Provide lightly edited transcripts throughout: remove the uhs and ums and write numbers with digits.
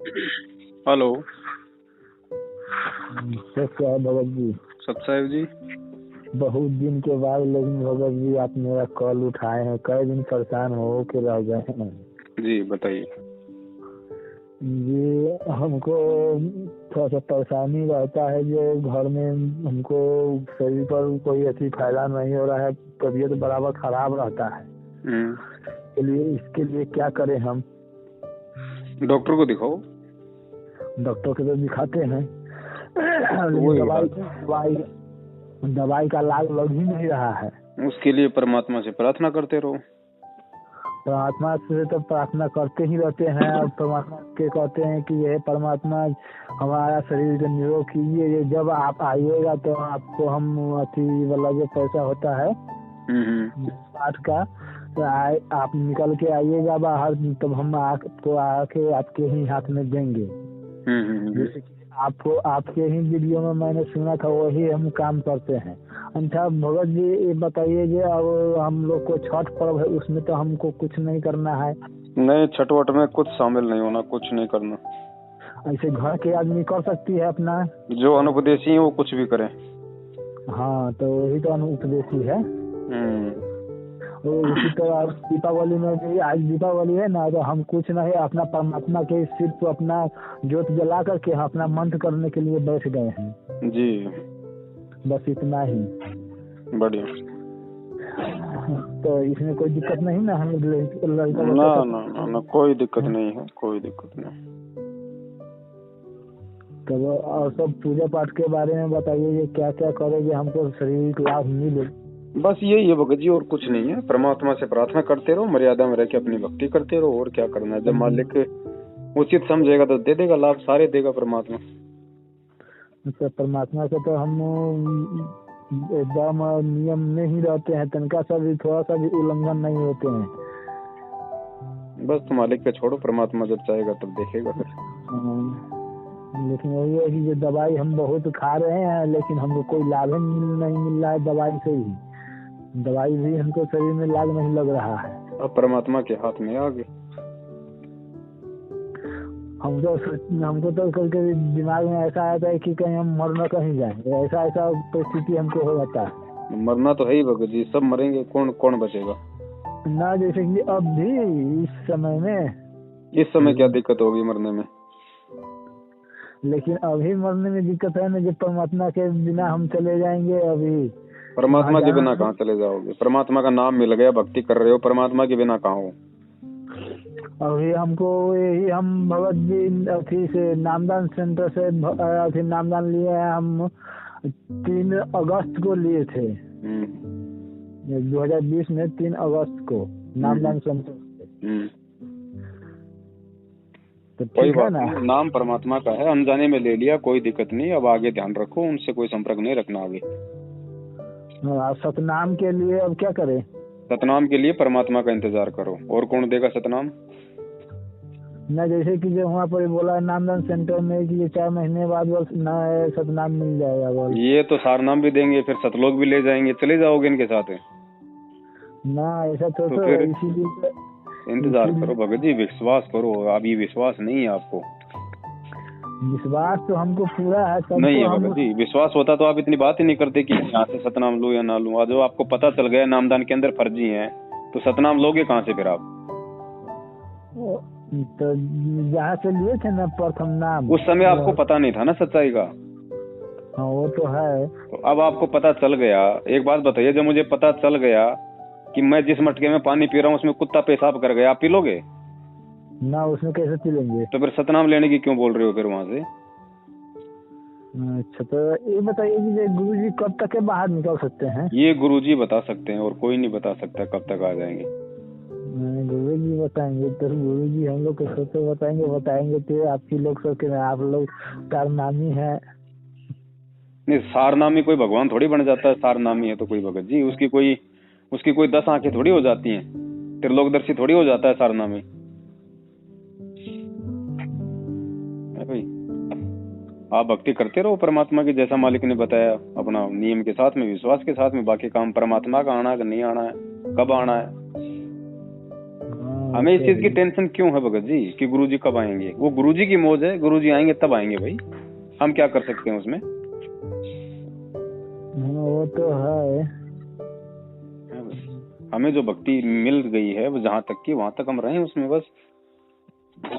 Hello. कैसे है भगत जी? सतसाहिब जी। बहुत दिन के बाद लेकिन भगत जी आप मेरा कॉल उठाए हैं। कई दिन परेशान हो के रह गए हैं जी बताइए। जी। हमको थोड़ा सा परेशानी रहता है जो घर में हमको शरीर पर कोई ऐसी फायदा नहीं हो रहा है। तबीयत बराबर खराब रहता है। इसके लिए क्या करें हम? डॉक्टर को दिखाओ। डॉक्टर के तो दिखाते हैं वही लेकिन दवाई का लाभ लग ही नहीं रहा है। उसके लिए परमात्मा से प्रार्थना करते रहो। परमात्मा से तो प्रार्थना करते ही रहते हैं। और परमात्मा के कहते हैं कि यह परमात्मा हमारा शरीर को निरोग कीजिए। जब आप आइएगा तो आपको हम अति वाला जो पैसा होता है पाठ का, तो आप निकल के आइएगा बाहर, तब हम आपको आके आपके ही हाथ में देंगे। जैसे कि आपको आपके ही वीडियो में मैंने सुना था, वही हम काम करते हैं। अच्छा भगत जी ये बताइए कि अब हम लोग को छठ पर्व है, उसमें तो हमको कुछ नहीं करना है। नहीं, छठ वट में कुछ शामिल नहीं होना, कुछ नहीं करना। ऐसे घर के आदमी कर सकती है अपना, जो अनुपदेशी है वो कुछ भी करे। हाँ तो वही तो अनुपदेशी है। उसी तरह दीपावली में भी, आज दीपावली है ना, तो हम कुछ नहीं, अपना परमात्मा के सिर्फ अपना ज्योत जला करके अपना मंत्र करने के लिए बैठ गए हैं जी। बस इतना ही। बढ़िया। तो इसमें कोई दिक्कत नहीं ना? हम ना, कोई दिक्कत नहीं है, कोई दिक्कत नहीं। तो और सब पूजा पाठ के बारे में बताइए, क्या क्या करेंगे हमको शरीर को लाभ मिले। बस यही है भगत जी, और कुछ नहीं है। परमात्मा से प्रार्थना करते रहो, मर्यादा में रह के अपनी भक्ति करते रहो, और क्या करना है। जब मालिक उचित समझेगा तो दे देगा लाभ, सारे देगा परमात्मा। तो परमात्मा से तो हम एकदम नियम में ही रहते हैं, तनका सा भी थोड़ा सा भी उल्लंघन नहीं होते हैं। बस तुम मालिक पे छोड़ो, परमात्मा जब चाहेगा तब देखेगा फिर। लेकिन वही है कि जो दवाई हम बहुत खा रहे हैं, लेकिन हमको कोई लाभ नहीं मिल रहा है दवाई से ही। दवाई भी हमको शरीर में लाभ नहीं लग रहा है। अब परमात्मा के हाथ में आगे। हमको तो कभी दिमाग में ऐसा आता है कि कहीं हम मर न कहीं जाए, ऐसा परिस्थिति हमको हो जाता है। मरना तो है ही भगत जी, सब मरेंगे, कौन बचेगा ना। जैसे कि अब भी इस समय क्या दिक्कत होगी मरने में? लेकिन अभी मरने में दिक्कत है ना, जब परमात्मा के बिना हम चले जाएंगे। अभी परमात्मा के बिना कहाँ चले जाओगे? परमात्मा का नाम मिल गया, भक्ति कर रहे हो, परमात्मा के बिना कहाँ हो? अभी हमको यही, हम भगत जी अथी से नामदान सेंटर से अथी नामदान लिए हैं। हम 3 अगस्त को लिए थे 2020 में 3 अगस्त को नामदान सेंटर से। तो कोई बात नहीं, नाम परमात्मा का है, अनजाने में ले लिया, कोई दिक्कत नहीं। अब आगे ध्यान रखो, उनसे कोई संपर्क नहीं रखना आगे। सतनाम के लिए अब क्या करें? सतनाम के लिए परमात्मा का इंतजार करो, और कौन देगा सतनाम? न जैसे कि जो वहाँ पर बोला नामदान सेंटर में कि ये 4 महीने बाद बस सतनाम मिल जाएगा। बोल ये तो सारनाम भी देंगे, फिर सतलोक भी ले जाएंगे, चले जाओगे इनके साथ? ना ऐसा तो फिर इसीलिए इंतजार करो भगत जी, विश्वास करो। अभी विश्वास नहीं है आपको? विश्वास तो हमको पूरा है। नहीं है भगत जी, विश्वास होता तो आप इतनी बात ही नहीं करते कि यहाँ से सतनाम लूं या ना लूं। आज आपको पता चल गया नामदान के अंदर फर्जी है, तो सतनाम लोगे कहाँ से फिर आप? तो जहाँ से लिए थे ना प्रथम नाम, उस समय आपको पता नहीं था ना सच्चाई का। हाँ वो तो है। तो अब आपको पता चल गया। एक बात बताइए, जब मुझे पता चल गया कि मैं जिस मटके में पानी पी रहा हूँ उसमें कुत्ता पेशाब कर गया, आप पी लोगे? ना, उसमें कैसे पी लेंगे? तो फिर सतनाम लेने की क्यों बोल रहे हो फिर वहाँ से? अच्छा तो ये बताइए कि गुरुजी कब तक के बाहर निकल सकते हैं? ये गुरुजी बता सकते हैं, और कोई नहीं बता सकता कब तक आ जाएंगे। गुरुजी बताएंगे तो गुरुजी हम लोग को तो बताएंगे तो आपकी लोग सबके, आप लोग सारनामी है। नहीं, सारनामी कोई भगवान थोड़ी बन जाता है। सारनामी है तो कोई भगत जी, उसकी कोई 10 आंखें थोड़ी हो जाती हैं, त्रिलोकदर्शी थोड़ी हो जाता है सारनामी। भाई आप भक्ति करते रहो परमात्मा की, जैसा मालिक ने बताया, अपना नियम के साथ में, विश्वास के साथ में। बाकी काम परमात्मा का आना है कि नहीं आना है, कब आना है। हमें इस चीज की टेंशन क्यों है भगत जी कि गुरुजी कब आएंगे? वो गुरुजी की मौज है, गुरुजी आएंगे तब आएंगे भाई, हम क्या कर सकते हैं उसमें? वो तो है। हमें जो भक्ति मिल गई है वो जहाँ तक की वहां तक हम रहे उसमें, बस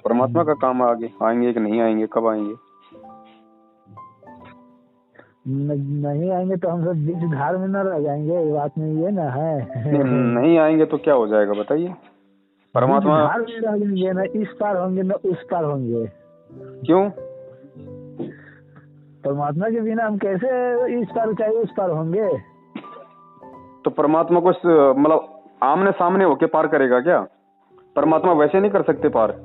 परमात्मा का काम है आगे आएंगे कि नहीं आएंगे, कब आएंगे। नहीं आएंगे तो हम सब बीच धार में न रह जाएंगे, ये बात में ये ना है। नहीं आएंगे तो क्या हो जाएगा बताइए? परमात्मा धार में रह जाएंगे, ना इस पार होंगे न उस पार होंगे। क्यों? परमात्मा के बिना हम कैसे इस पार चाहे उस पार होंगे? तो परमात्मा को मतलब आमने सामने होके पार करेगा क्या? परमात्मा वैसे नहीं कर सकते पार।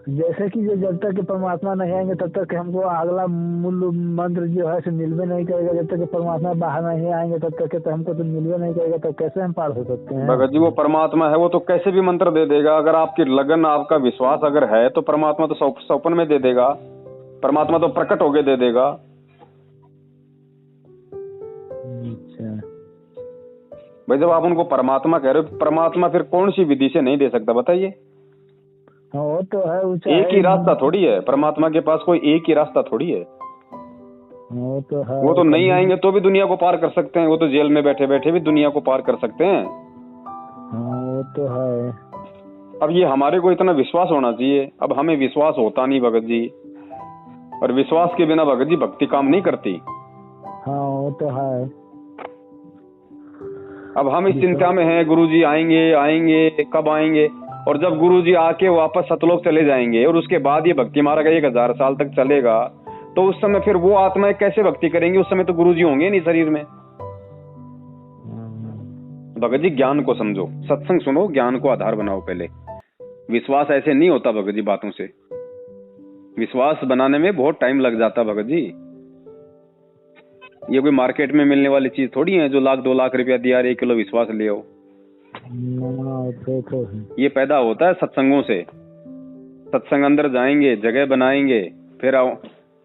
जैसे कि जब तक परमात्मा नहीं आएंगे तब तक हमको अगला मूल मंत्र जो है मिलवे नहीं करेगा। जब तक परमात्मा बाहर नहीं आएंगे तब तक तो हमको तो मिलवे नहीं करेगा, तो कैसे हम पार हो सकते हैं? भगत जी वो परमात्मा है, वो तो कैसे भी मंत्र दे देगा। अगर आपकी लगन आपका विश्वास अगर है तो परमात्मा तो सौपन में दे देगा, परमात्मा तो प्रकट होके दे देगा। अच्छा भाई जब आप उनको परमात्मा कह रहे हो, परमात्मा फिर कौन सी विधि से नहीं दे सकता बताइए? वो तो है, एक ही रास्ता थोड़ी है, परमात्मा के पास कोई एक ही रास्ता थोड़ी है। वो तो है। वो तो नहीं आएंगे तो भी दुनिया को पार कर सकते हैं, वो तो जेल में बैठे बैठे भी दुनिया को पार कर सकते हैं। वो तो है। अब ये हमारे को इतना विश्वास होना चाहिए, अब हमें विश्वास होता नहीं भगत जी, और विश्वास के बिना भगत जी भक्ति काम नहीं करती। हाँ वो तो है। अब हम इस चिंता में हैं गुरुजी आएंगे आएंगे कब आएंगे, और जब गुरुजी आके वापस सतलोक चले जाएंगे और उसके बाद ये भक्ति मार्ग 1000 साल तक चलेगा, तो उस समय फिर वो आत्माएं कैसे भक्ति करेंगी? उस समय तो गुरुजी होंगे नहीं शरीर में। भगत जी ज्ञान को समझो, सत्संग सुनो, ज्ञान को आधार बनाओ पहले। विश्वास ऐसे नहीं होता भगत जी बातों से, विश्वास बनाने में बहुत टाइम लग जाता भगत जी। ये कोई मार्केट में मिलने वाली चीज थोड़ी है जो 1 लाख 2 लाख रुपया दिया 1 किलो विश्वास ले आओ। ये पैदा होता है सत्संगों से। सत्संग अंदर जाएंगे, जगह बनाएंगे, फिर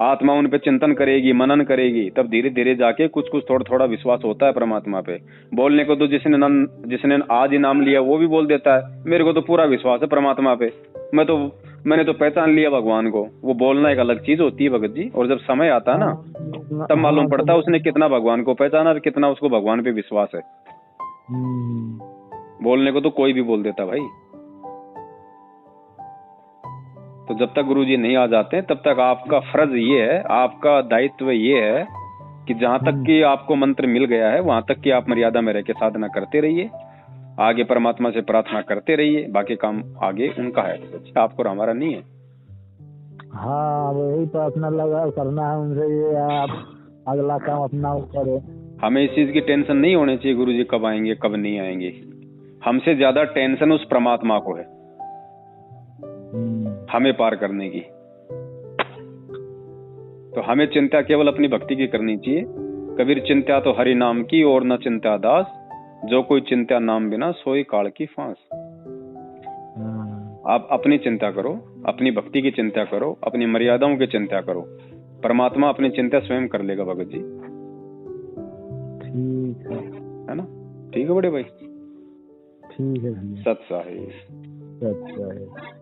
आत्मा उन पे चिंतन करेगी, मनन करेगी, तब धीरे धीरे जाके कुछ कुछ थोड़ा थोड़ा विश्वास होता है परमात्मा पे। बोलने को तो जिसने आज ही नाम लिया वो भी बोल देता है मेरे को तो पूरा विश्वास है परमात्मा पे, मैंने तो पहचान लिया भगवान को। वो बोलना एक अलग चीज होती है भगत जी, और जब समय आता है ना तब मालूम पड़ता है उसने कितना भगवान को पहचाना और कितना उसको भगवान पे विश्वास है। बोलने को तो कोई भी बोल देता भाई। तो जब तक गुरुजी नहीं आ जाते तब तक आपका फर्ज ये है, आपका दायित्व ये है कि जहां तक कि आपको मंत्र मिल गया है वहां तक कि आप मर्यादा में रह के साधना करते रहिए, आगे परमात्मा से प्रार्थना करते रहिए, बाकी काम आगे उनका है, आपको हमारा नहीं है। हाँ वही प्रार्थना लगा करना है उनसे, ये आप अगला काम अपना करो। हमें इस चीज की टेंशन नहीं होनी चाहिए गुरुजी कब आएंगे कब नहीं आएंगे। हमसे ज्यादा टेंशन उस परमात्मा को है हमें पार करने की। तो हमें चिंता केवल अपनी भक्ति की करनी चाहिए। कबीर चिंता तो हरि नाम की और न चिंता दास, जो कोई चिंता नाम बिना सोई काल की फांस। आप अपनी चिंता करो, अपनी भक्ति की चिंता करो, अपनी मर्यादाओं की चिंता करो, परमात्मा अपनी चिंता स्वयं कर लेगा भगत जी। ठीक है ना? ठीक है बड़े भाई, ठीक है। सत साहिब। सत साहिब।